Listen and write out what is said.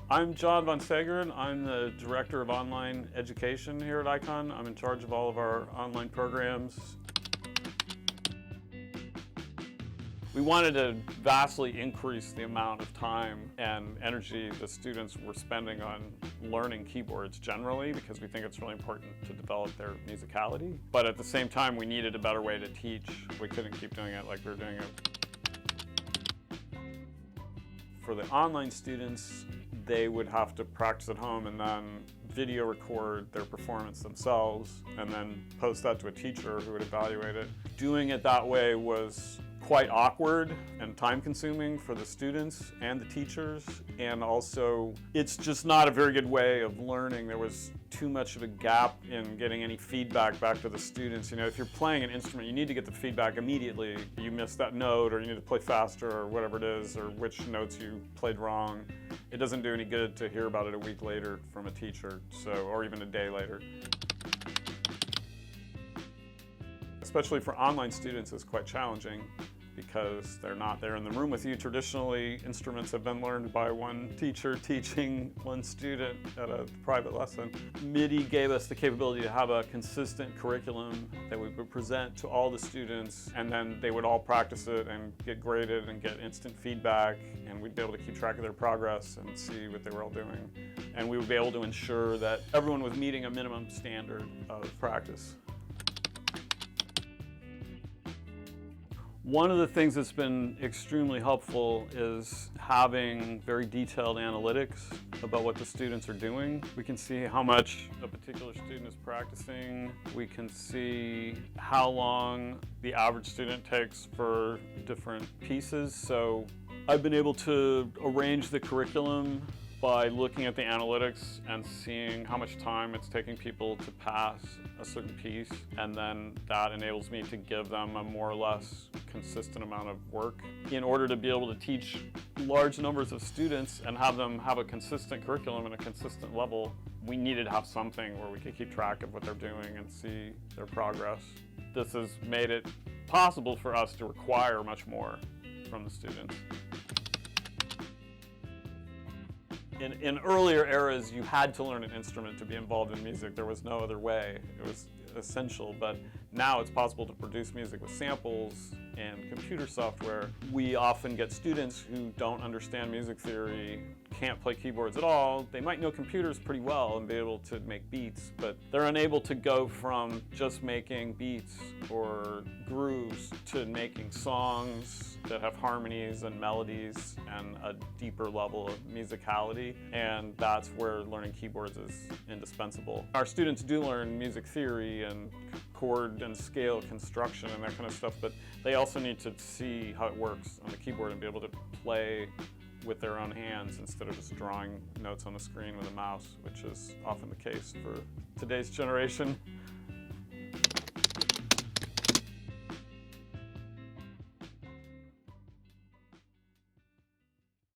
I'm Jon von Seggern. I'm the Director of Online Education here at ICON. I'm in charge of all of our online programs. We wanted to vastly increase the amount of time and energy the students were spending on learning keyboards generally, because we think it's really important to develop their musicality. But at the same time, we needed a better way to teach. We couldn't keep doing it like we were doing it. For the online students, they would have to practice at home and then video record their performance themselves and then post that to a teacher who would evaluate it. Doing it that way was quite awkward and time-consuming for the students and the teachers, and also it's just not a very good way of learning. There was too much of a gap in getting any feedback back to the students. You know, if you're playing an instrument, you need to get the feedback immediately. You missed that note, or you need to play faster, or whatever it is, or which notes you played wrong. It doesn't do any good to hear about it a week later from a teacher, or even a day later. Especially for online students, it's quite challenging because they're not there in the room with you. Traditionally, instruments have been learned by one teacher teaching one student at a private lesson. Middy gave us the capability to have a consistent curriculum that we would present to all the students, and then they would all practice it and get graded and get instant feedback, and we'd be able to keep track of their progress and see what they were all doing. And we would be able to ensure that everyone was meeting a minimum standard of practice. One of the things that's been extremely helpful is having very detailed analytics about what the students are doing. We can see how much a particular student is practicing. We can see how long the average student takes for different pieces. So I've been able to arrange the curriculum by looking at the analytics and seeing how much time it's taking people to pass a certain piece, and then that enables me to give them a more or less consistent amount of work. In order to be able to teach large numbers of students and have them have a consistent curriculum and a consistent level, we needed to have something where we could keep track of what they're doing and see their progress. This has made it possible for us to require much more from the students. In earlier eras, you had to learn an instrument to be involved in music. There was no other way. It was essential, but now it's possible to produce music with samples and computer software. We often get students who don't understand music theory, can't play keyboards at all. They might know computers pretty well and be able to make beats, but they're unable to go from just making beats or grooves to making songs that have harmonies and melodies and a deeper level of musicality, and that's where learning keyboards is indispensable. Our students do learn music theory and chord and scale construction and that kind of stuff, but they also need to see how it works on the keyboard and be able to play with their own hands instead of just drawing notes on the screen with a mouse, which is often the case for today's generation.